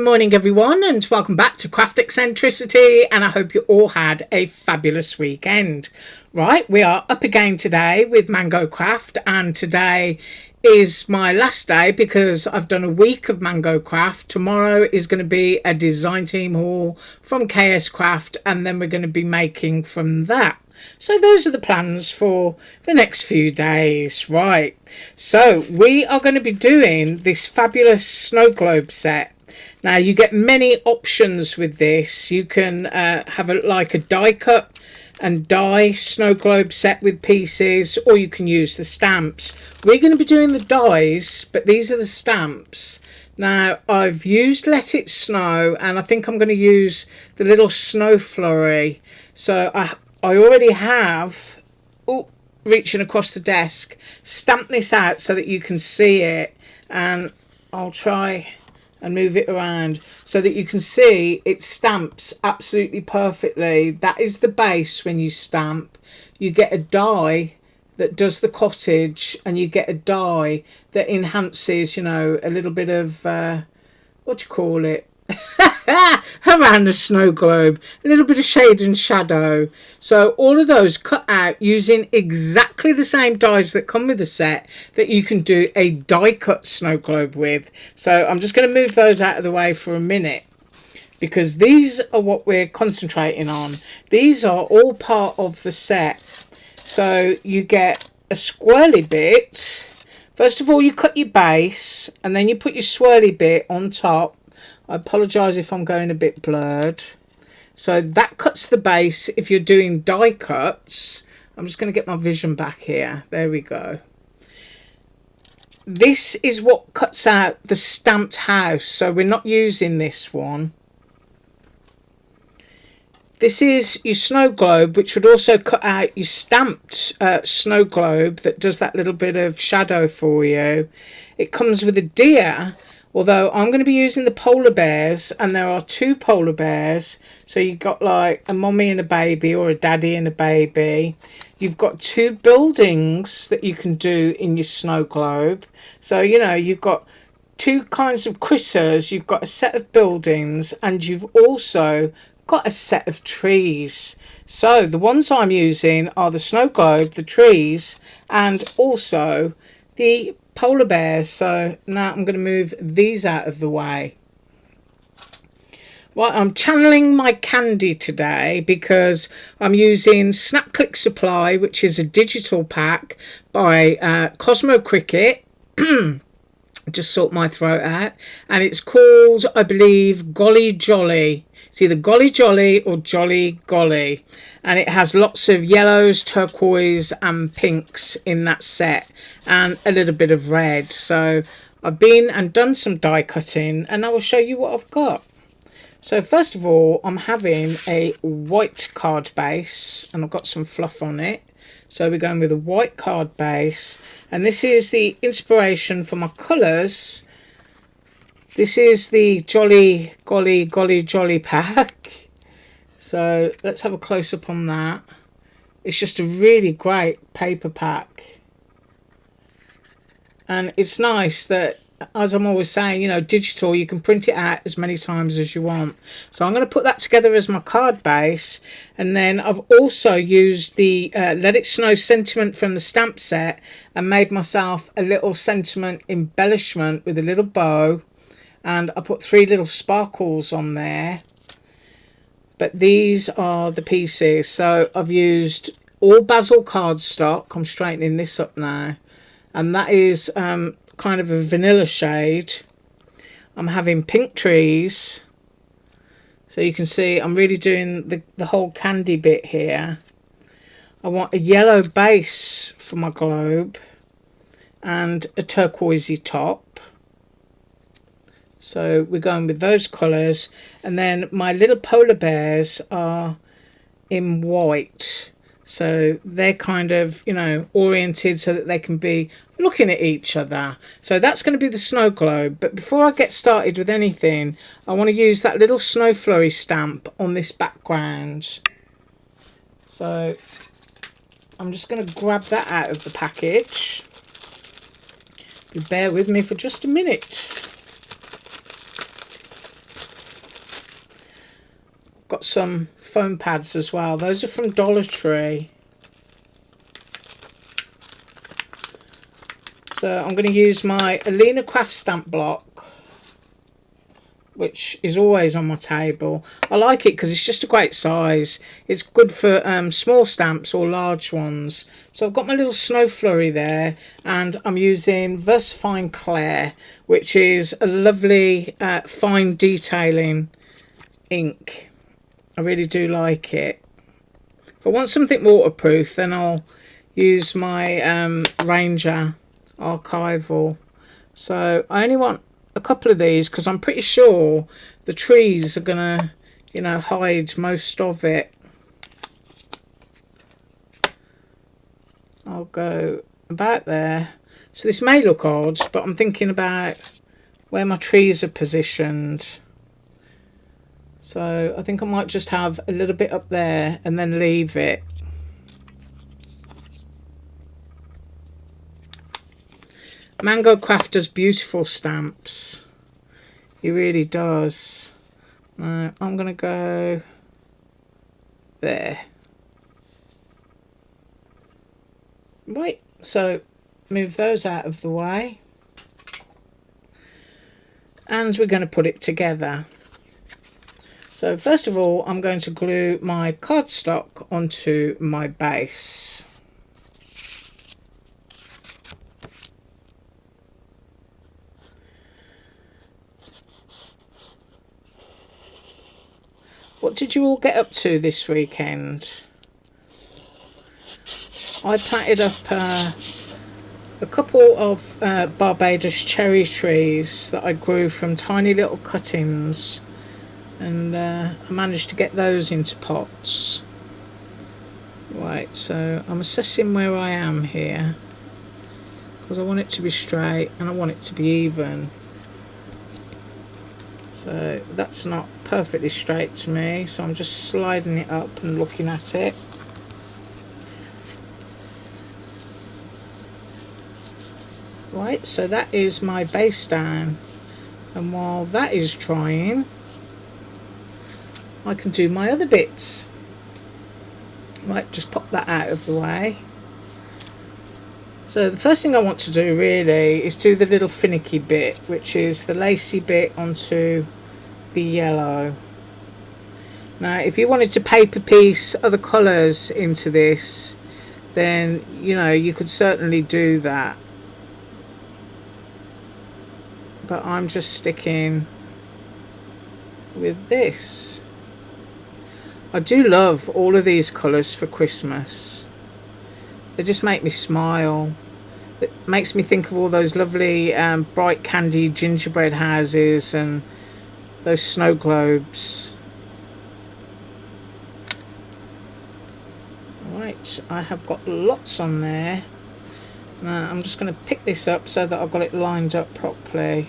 morning everyone, and welcome back to Craft Eccentricity, and I hope you all had a fabulous weekend. Right, we are up again today with Mango Craft, and today is my last day because I've done a week of Mango Craft. Tomorrow is going to be a design team haul from KS Craft, and then we're going to be making from that. So those are the plans for the next few days. Right, so we are going to be doing this fabulous snow globe set. Now you get many options with this. You can have like a die cut and die snow globe set with pieces, or you can use the stamps. We're going to be doing the dies, but these are the stamps. Now I've used Let It Snow, and I think I'm going to use the little snow flurry. So I already have, reaching across the desk, stamped this out so that you can see it, and I'll try and move it around so that you can see it stamps absolutely perfectly. That is the base. When you stamp, you get a die that does the cottage, and you get a die that enhances, you know, a little bit of what do you call it, around the snow globe, a little bit of shade and shadow. So all of those cut out using exactly the same dies that come with the set that you can do a die cut snow globe with. So I'm just going to move those out of the way for a minute, because these are what we're concentrating on. These are all part of the set. So you get a swirly bit. First of all, you cut your base, and then you put your swirly bit on top. I apologise if I'm going a bit blurred. So that cuts the base if you're doing die cuts. I'm just going to get my vision back here. There we go. This is what cuts out the stamped house. So we're not using this one. This is your snow globe, which would also cut out your stamped snow globe that does that little bit of shadow for you. It comes with a deer. Although I'm going to be using the polar bears, and there are two polar bears. So you've got like a mommy and a baby, or a daddy and a baby. You've got two buildings that you can do in your snow globe. So, you know, you've got two kinds of critters. You've got a set of buildings, and you've also got a set of trees. So the ones I'm using are the snow globe, the trees, and also the polar bears. So now I'm going to move these out of the way. Well, I'm channeling my candy today because I'm using Snap Click Supply, which is a digital pack by Cosmo Cricket. Just sort my throat out, and it's called, I believe, Golly Jolly. It's either Golly Jolly or Jolly Golly, and it has lots of yellows, turquoise and pinks in that set, and a little bit of red. So I've been and done some die cutting, and I will show you what I've got. So first of all, I'm having a white card base, and I've got some fluff on it. So we're going with a white card base, and this is the inspiration for my colours. This is the Jolly Golly Golly Jolly pack. So let's have a close up on that. It's just a really great paper pack, and it's nice that, as I'm always saying, you know, digital, you can print it out as many times as you want. So I'm going to put that together as my card base, and then I've also used the Let It Snow sentiment from the stamp set and made myself a little sentiment embellishment with a little bow, and I put 3 little sparkles on there. But these are the pieces. So I've used all basil cardstock. I'm straightening this up now, and that is kind of a vanilla shade. I'm having pink trees, so you can see I'm really doing the whole candy bit here. I want a yellow base for my globe and a turquoisey top. So we're going with those colours, and then my little polar bears are in white. So they're kind of, you know, oriented so that they can be looking at each other. So that's going to be the snow globe. But before I get started with anything, I want to use that little snow flurry stamp on this background. So I'm just going to grab that out of the package. You bear with me for just a minute. got some foam pads as well. Those are from Dollar Tree. So I'm going to use my Alina Craft stamp block, which is always on my table. I like it because it's just a great size. It's good for small stamps or large ones. So I've got my little snow flurry there, and I'm using VersaFine Clair, which is a lovely fine detailing ink. I really do like it. If I want something waterproof, then I'll use my Ranger Archival. So I only want a couple of these because I'm pretty sure the trees are gonna, you know, hide most of it. I'll go about there. So this may look odd, but I'm thinking about where my trees are positioned. So I think I might just have a little bit up there and then leave it. Mango Craft does beautiful stamps. He really does. I'm going to go there. Right, so move those out of the way. And we're going to put it together. So first of all, I'm going to glue my cardstock onto my base. What did you all get up to this weekend? I planted up a couple of Barbados cherry trees that I grew from tiny little cuttings, and I managed to get those into pots. Right, so I'm assessing where I am here because I want it to be straight and I want it to be even. So that's not perfectly straight to me, so I'm just sliding it up and looking at it. Right, so that is my base down, and while that is drying, I can do my other bits. Right, just pop that out of the way. So the first thing I want to do really is do the little finicky bit, which is the lacy bit onto the yellow. Now if you wanted to paper piece other colours into this, then you know you could certainly do that, but I'm just sticking with this. I do love all of these colours for Christmas. They just make me smile. It makes me think of all those lovely bright candy gingerbread houses and those snow globes. Right, I have got lots on there. Now I'm just going to pick this up so that I've got it lined up properly.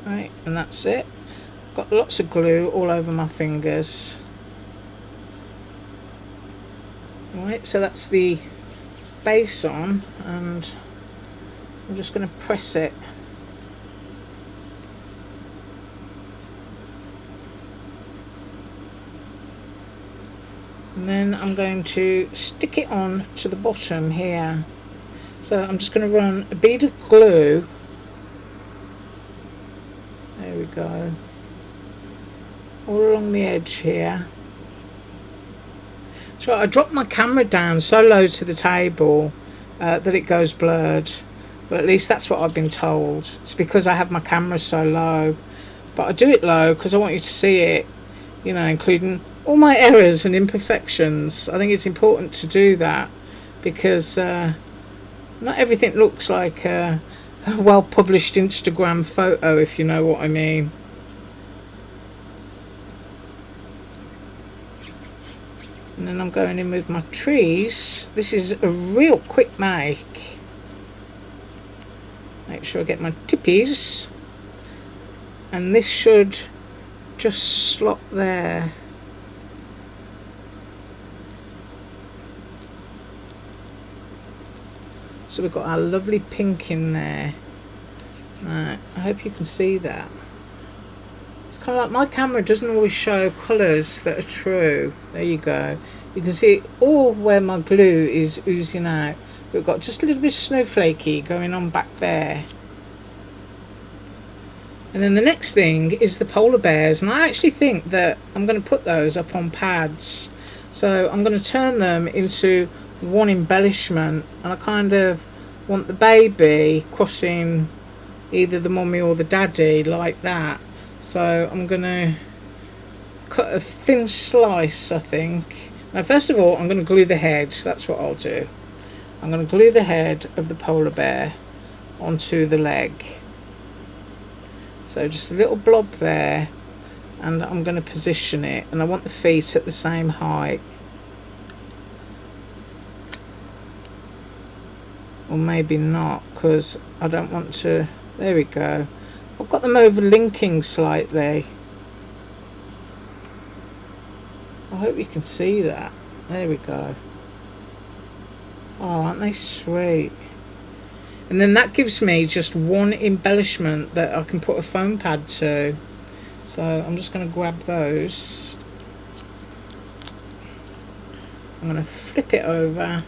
Right, and that's it. Got lots of glue all over my fingers. Right, so that's the base on, and I'm just going to press it. And then I'm going to stick it on to the bottom here. So I'm just going to run a bead of glue. There we go. All along the edge here. So I dropped my camera down so low to the table that it goes blurred. But at least that's what I've been told. It's because I have my camera so low. But I do it low because I want you to see it, you know, including all my errors and imperfections. I think it's important to do that because not everything looks like a well-published Instagram photo, if you know what I mean. And then I'm going in with my trees. This is a real quick make. Make sure I get my tippies. And this should just slot there. So we've got our lovely pink in there. Right, I hope you can see that. It's kind of like my camera doesn't always show colours that are true. There you go. You can see all where my glue is oozing out. We've got just a little bit snowflakey going on back there. And then the next thing is the polar bears, and I actually think that I'm going to put those up on pads. So I'm going to turn them into one embellishment, and I kind of want the baby crossing either the mummy or the daddy like that. So I'm going to cut a thin slice, I think. Now first of all I'm going to glue the head. That's what I'll do. I'm going to glue the head of the polar bear onto the leg. So just a little blob there, and I'm going to position it, and I want the feet at the same height. Or maybe not, because I don't want to. There we go. I've got them overlinking slightly. I hope you can see that. There we go. Oh, aren't they sweet? And then that gives me just one embellishment that I can put a foam pad to. So I'm just going to grab those. I'm going to flip it over.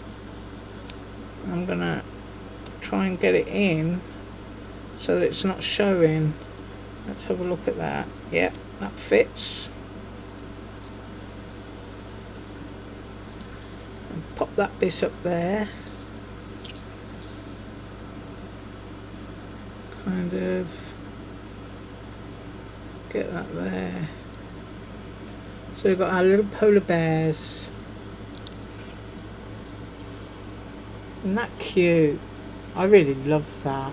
I'm going to try and get it in so that it's not showing. Let's have a look at that. Yep, that fits. And pop that bit up there. Kind of get that there. So we've got our little polar bears. Isn't that cute? I really love that.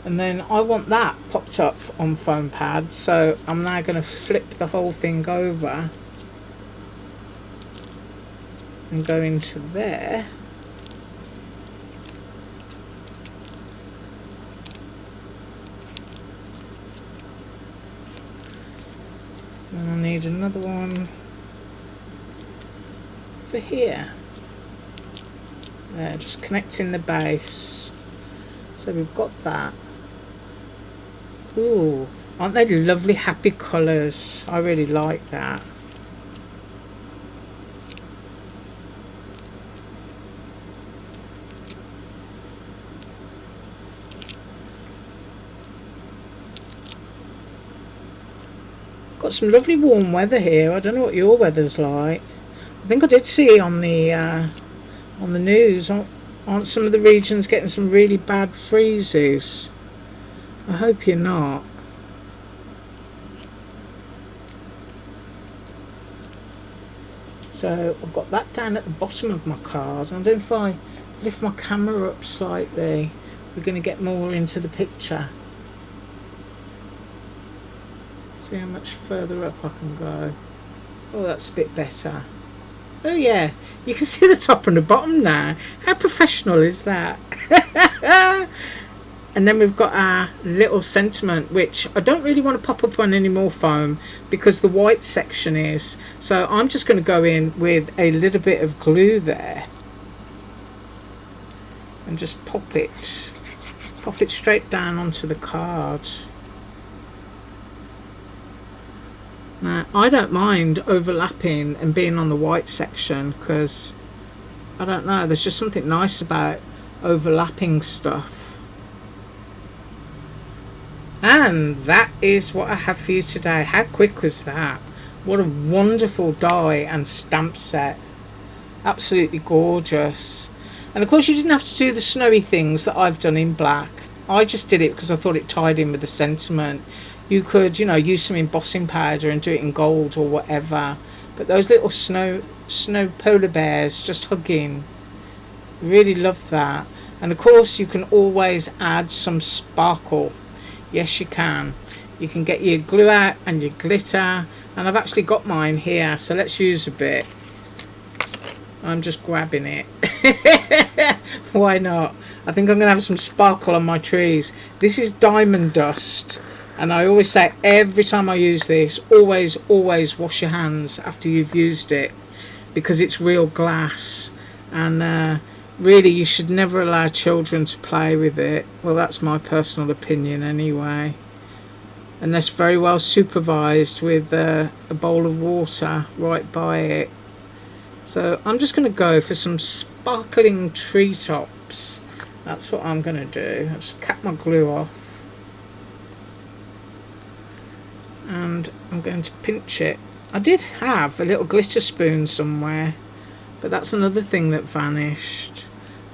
And then I want that popped up on foam pads, so I'm now going to flip the whole thing over and go into there. And I need another one for here. There, just connecting the base. So we've got that. Ooh, aren't they lovely happy colours? I really like that. Got some lovely warm weather here. I don't know what your weather's like. I think I did see on the news, aren't some of the regions getting some really bad freezes? I hope you're not. So I've got that down at the bottom of my card. I don't know if I lift my camera up slightly, we're going to get more into the picture. See how much further up I can go. Oh, that's a bit better. Oh yeah, you can see the top and the bottom now. How professional is that? And then we've got our little sentiment, which I don't really want to pop up on any more foam because the white section is. So I'm just going to go in with a little bit of glue there and just pop it straight down onto the card. Now I don't mind overlapping and being on the white section because I don't know, there's just something nice about overlapping stuff. And that is what I have for you today. How quick was that? What a wonderful die and stamp set. Absolutely gorgeous. And of course you didn't have to do the snowy things that I've done in black. I just did it because I thought it tied in with the sentiment. You could, you know, use some embossing powder and do it in gold or whatever. But those little snow polar bears just hugging. Really love that. And of course you can always add some sparkle. Yes, you can. You can get your glue out and your glitter. And I've actually got mine here, so let's use a bit. I'm just grabbing it. Why not? I think I'm going to have some sparkle on my trees. This is diamond dust. And I always say every time I use this, always wash your hands after you've used it. Because it's real glass. And Really, you should never allow children to play with it. Well, that's my personal opinion anyway. Unless very well supervised with a bowl of water right by it. So I'm just going to go for some sparkling treetops. That's what I'm going to do. I'll just cap my glue off. And I'm going to pinch it. I did have a little glitter spoon somewhere, but that's another thing that vanished.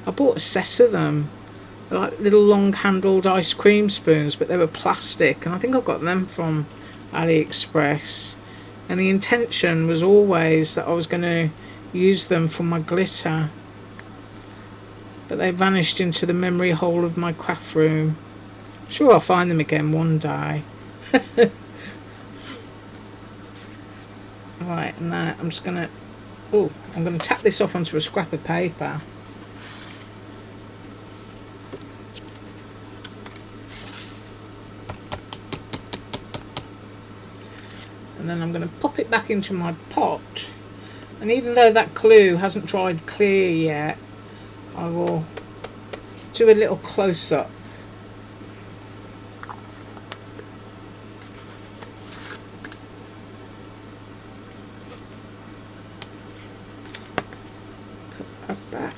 I bought a set of them. They're like little long-handled ice cream spoons, but they were plastic, and I think I got them from AliExpress. And the intention was always that I was going to use them for my glitter, but they vanished into the memory hole of my craft room. I'm sure I'll find them again one day. Right, and then I'm just going to tap this off onto a scrap of paper. And then I'm going to pop it back into my pot. And even though that glue hasn't dried clear yet, I will do a little close-up. Put that back.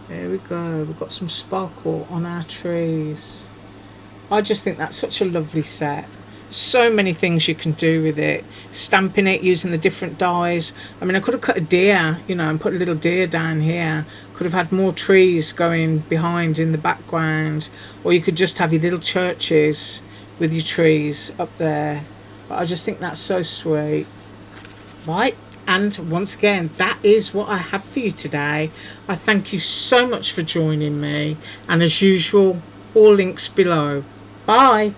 There we go. We've got some sparkle on our trees. I just think that's such a lovely set. So many things you can do with it. Stamping it using the different dyes. I mean, I could have cut a deer, you know, and put a little deer down here. Could have had more trees going behind in the background. Or you could just have your little churches with your trees up there. But I just think that's so sweet. Right, and once again, that is what I have for you today. I thank you so much for joining me. And as usual, all links below. Bye.